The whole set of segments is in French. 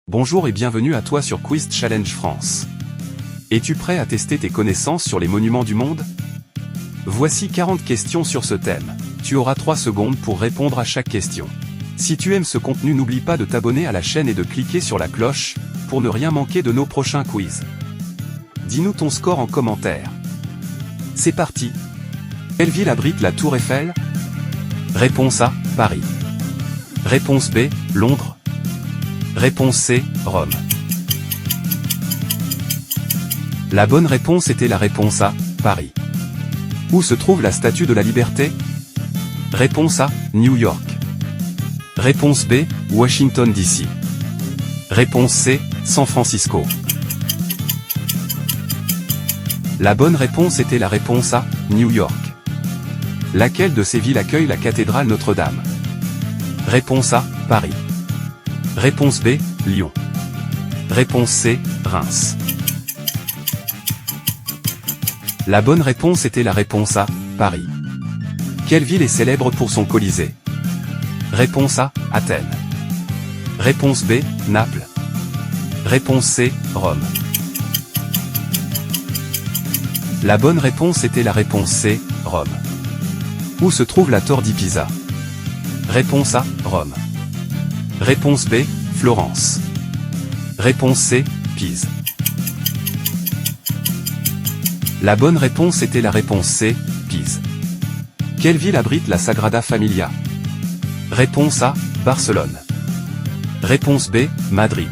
Bonjour et bienvenue à toi sur Quiz Challenge France. Es-tu prêt à tester tes connaissances sur les monuments du monde? Voici 40 questions sur ce thème. Tu auras 3 secondes pour répondre à chaque question. Si tu aimes ce contenu, n'oublie pas de t'abonner à la chaîne et de cliquer sur la cloche, pour ne rien manquer de nos prochains quiz. Dis-nous ton score en commentaire. C'est parti. Quelle ville abrite la Tour Eiffel? Réponse A, Paris. Réponse B, Londres. Réponse C, Rome. La bonne réponse était la réponse A, Paris. Où se trouve la Statue de la Liberté? Réponse A, New York. Réponse B, Washington DC. Réponse C, San Francisco. La bonne réponse était la réponse A, New York. Laquelle de ces villes accueille la cathédrale Notre-Dame? Réponse A, Paris. Réponse B, Lyon. Réponse C, Reims. La bonne réponse était la réponse A, Paris. Quelle ville est célèbre pour son Colisée? Réponse A, Athènes. Réponse B, Naples. Réponse C, Rome. La bonne réponse était la réponse C, Rome. Où se trouve la tour di Pisa? Réponse A, Rome. Réponse B, Florence. Réponse C, Pise. La bonne réponse était la réponse C, Pise. Quelle ville abrite la Sagrada Familia? Réponse A, Barcelone. Réponse B, Madrid.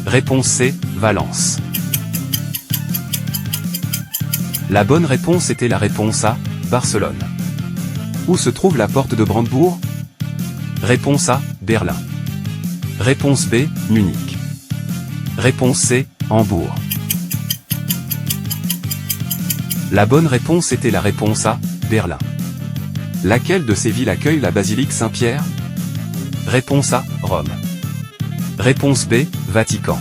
Réponse C, Valence. La bonne réponse était la réponse A, Barcelone. Où se trouve la porte de Brandebourg? Réponse A, Berlin. Réponse B, Munich. Réponse C, Hambourg. La bonne réponse était la réponse A, Berlin. Laquelle de ces villes accueille la basilique Saint-Pierre? Réponse A, Rome. Réponse B, Vatican.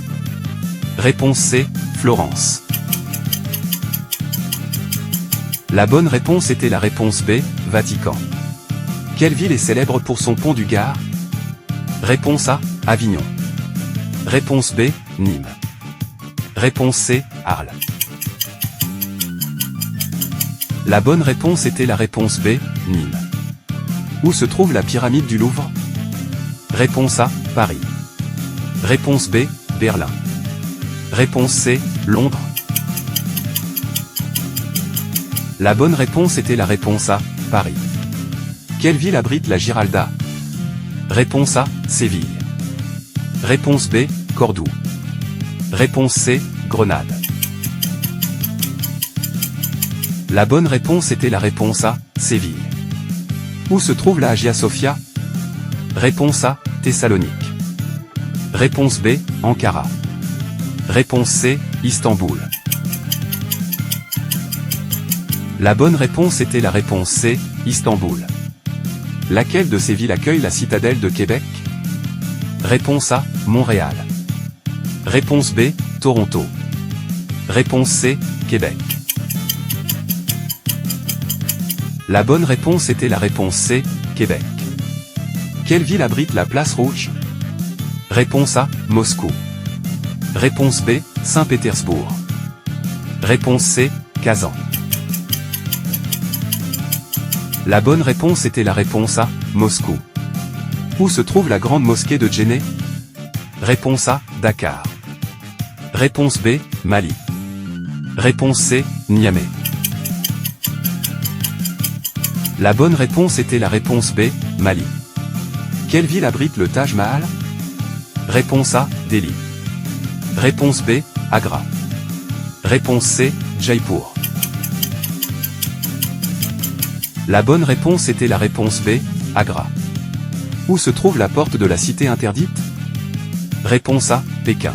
Réponse C, Florence. La bonne réponse était la réponse B, Vatican. Quelle ville est célèbre pour son pont du Gard? Réponse A, Avignon. Réponse B, Nîmes. Réponse C, Arles. La bonne réponse était la réponse B, Nîmes. Où se trouve la pyramide du Louvre? Réponse A, Paris. Réponse B, Berlin. Réponse C, Londres. La bonne réponse était la réponse A, Paris. Quelle ville abrite la Giralda? Réponse A, Séville. Réponse B, Cordoue. Réponse C, Grenade. La bonne réponse était la réponse A, Séville. Où se trouve la Hagia Sophia? Réponse A, Thessalonique. Réponse B, Ankara. Réponse C, Istanbul. La bonne réponse était la réponse C, Istanbul. Laquelle de ces villes accueille la citadelle de Québec? Réponse A, Montréal. Réponse B, Toronto. Réponse C, Québec. La bonne réponse était la réponse C, Québec. Quelle ville abrite la place Rouge? Réponse A, Moscou. Réponse B, Saint-Pétersbourg. Réponse C, Kazan. La bonne réponse était la réponse A, Moscou. Où se trouve la grande mosquée de Djenné? Réponse A, Dakar. Réponse B, Mali. Réponse C, Niamey. La bonne réponse était la réponse B, Mali. Quelle ville abrite le Taj Mahal? Réponse A, Delhi. Réponse B, Agra. Réponse C, Jaipur. La bonne réponse était la réponse B, Agra. Où se trouve la porte de la cité interdite? Réponse A, Pékin.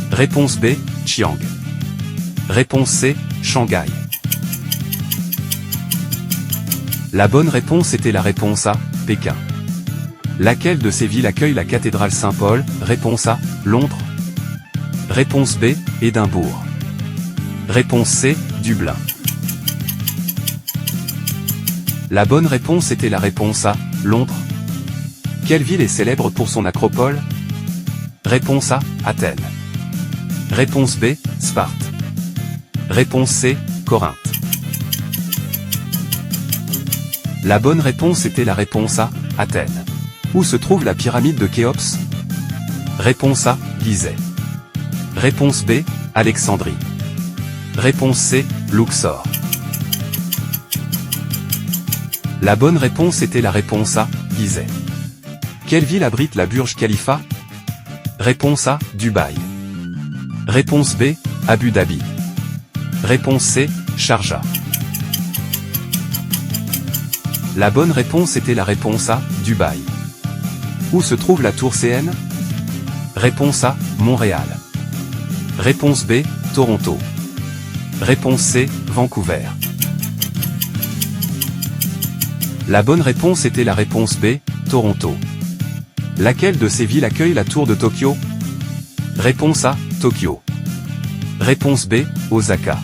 Réponse B, Chiang. Réponse C, Shanghai. La bonne réponse était la réponse A, Pékin. Laquelle de ces villes accueille la cathédrale Saint-Paul? Réponse A, Londres. Réponse B, Édimbourg. Réponse C, Dublin. La bonne réponse était la réponse A, Londres. Quelle ville est célèbre pour son acropole? Réponse A, Athènes. Réponse B, Sparte. Réponse C, Corinthe. La bonne réponse était la réponse A, Athènes. Où se trouve la pyramide de Khéops? Réponse A, Gizeh. Réponse B, Alexandrie. Réponse C, Luxor. La bonne réponse était la réponse A, Gizeh. Quelle ville abrite la Burj Khalifa? Réponse A, Dubaï. Réponse B, Abu Dhabi. Réponse C, Sharjah. La bonne réponse était la réponse A, Dubaï. Où se trouve la tour CN? Réponse A, Montréal. Réponse B, Toronto. Réponse C, Vancouver. La bonne réponse était la réponse B, Toronto. Laquelle de ces villes accueille la tour de Tokyo? Réponse A, Tokyo. Réponse B, Osaka.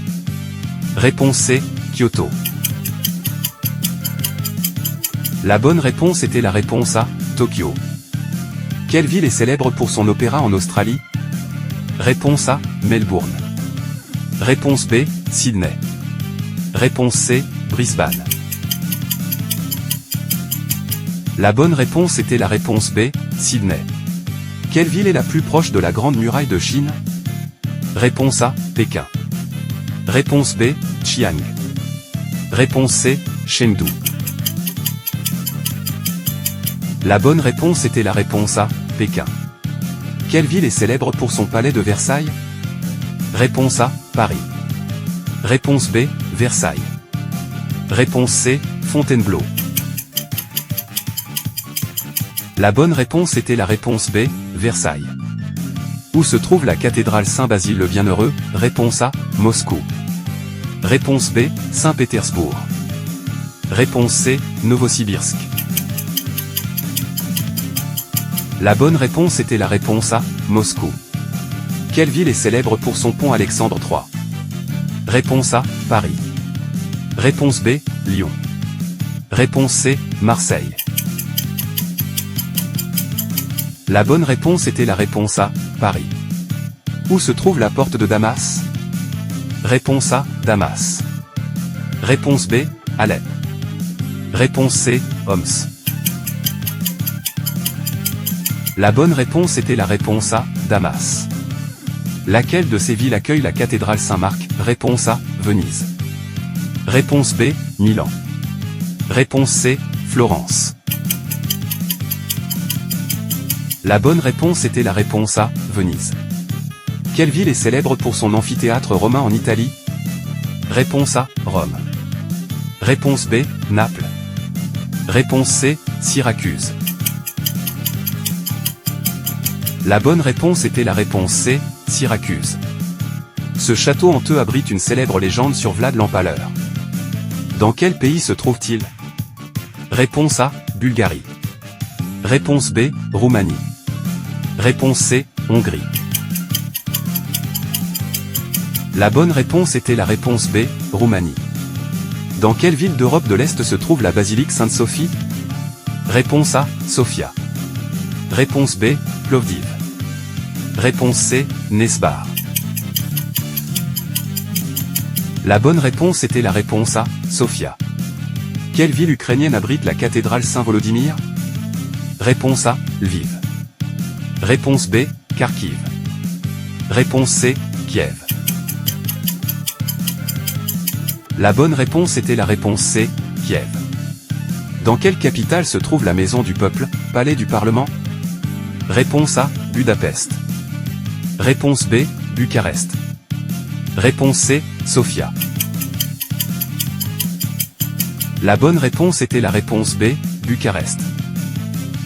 Réponse C, Kyoto. La bonne réponse était la réponse A, Tokyo. Quelle ville est célèbre pour son opéra en Australie? Réponse A, Melbourne. Réponse B, Sydney. Réponse C, Brisbane. La bonne réponse était la réponse B, Sydney. Quelle ville est la plus proche de la Grande Muraille de Chine? Réponse A, Pékin. Réponse B, Chiang. Réponse C, Chengdu. La bonne réponse était la réponse A, Pékin. Quelle ville est célèbre pour son palais de Versailles? Réponse A, Paris. Réponse B, Versailles. Réponse C, Fontainebleau. La bonne réponse était la réponse B, Versailles. Où se trouve la cathédrale Saint-Basile le Bienheureux? Réponse A, Moscou. Réponse B, Saint-Pétersbourg. Réponse C, Novosibirsk. La bonne réponse était la réponse A, Moscou. Quelle ville est célèbre pour son pont Alexandre III? Réponse A, Paris. Réponse B, Lyon. Réponse C, Marseille. La bonne réponse était la réponse A, Paris. Où se trouve la porte de Damas? Réponse A, Damas. Réponse B, Alep. Réponse C, Homs. La bonne réponse était la réponse A, Damas. Laquelle de ces villes accueille la cathédrale Saint-Marc? Réponse A, Venise. Réponse B, Milan. Réponse C, Florence. La bonne réponse était la réponse A, Venise. Quelle ville est célèbre pour son amphithéâtre romain en Italie? Réponse A, Rome. Réponse B, Naples. Réponse C, Syracuse. La bonne réponse était la réponse C, Syracuse. Ce château honteux abrite une célèbre légende sur Vlad l'Empaleur. Dans quel pays se trouve-t-il? Réponse A, Bulgarie. Réponse B, Roumanie. Réponse C, Hongrie. La bonne réponse était la réponse B, Roumanie. Dans quelle ville d'Europe de l'Est se trouve la basilique Sainte-Sophie? Réponse A, Sofia. Réponse B, Plovdiv. Réponse C, Nesbar. La bonne réponse était la réponse A, Sofia. Quelle ville ukrainienne abrite la cathédrale Saint-Volodymyr? Réponse A, Lviv. Réponse B, Kharkiv. Réponse C, Kiev. La bonne réponse était la réponse C, Kiev. Dans quelle capitale se trouve la Maison du Peuple, Palais du Parlement? Réponse A, Budapest. Réponse B, Bucarest. Réponse C, Sofia. La bonne réponse était la réponse B, Bucarest.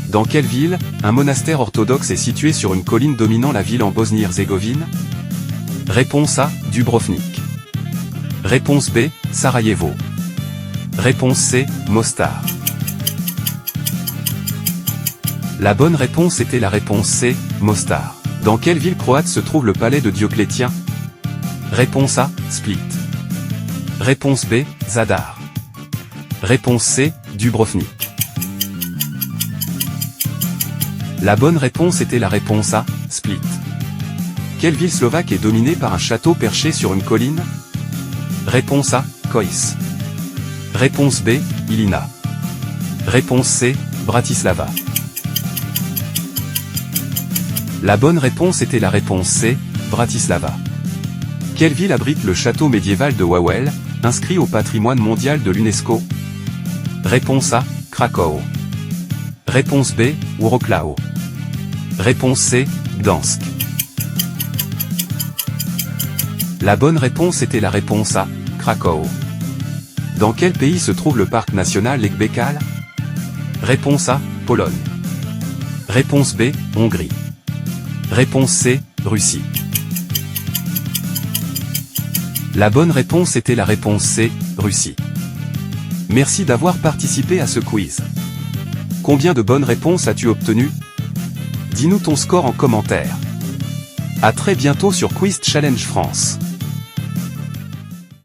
Dans quelle ville, un monastère orthodoxe est situé sur une colline dominant la ville en Bosnie-Herzégovine? Réponse A, Dubrovnik. Réponse B, Sarajevo. Réponse C, Mostar. La bonne réponse était la réponse C, Mostar. Dans quelle ville croate se trouve le palais de Dioclétien? Réponse A, Split. Réponse B, Zadar. Réponse C, Dubrovnik. La bonne réponse était la réponse A, Split. Quelle ville slovaque est dominée par un château perché sur une colline? Réponse A, Košice. Réponse B, Ilina. Réponse C, Bratislava. La bonne réponse était la réponse C, Bratislava. Quelle ville abrite le château médiéval de Wawel, inscrit au patrimoine mondial de l'UNESCO? Réponse A, Krakow. Réponse B, Wrocław. Réponse C, Gdańsk. La bonne réponse était la réponse A, Krakow. Dans quel pays se trouve le parc national Lake Baikal? Réponse A, Pologne. Réponse B, Hongrie. Réponse C, Russie. La bonne réponse était la réponse C, Russie. Merci d'avoir participé à ce quiz. Combien de bonnes réponses as-tu obtenues? Dis-nous ton score en commentaire. À très bientôt sur Quiz Challenge France.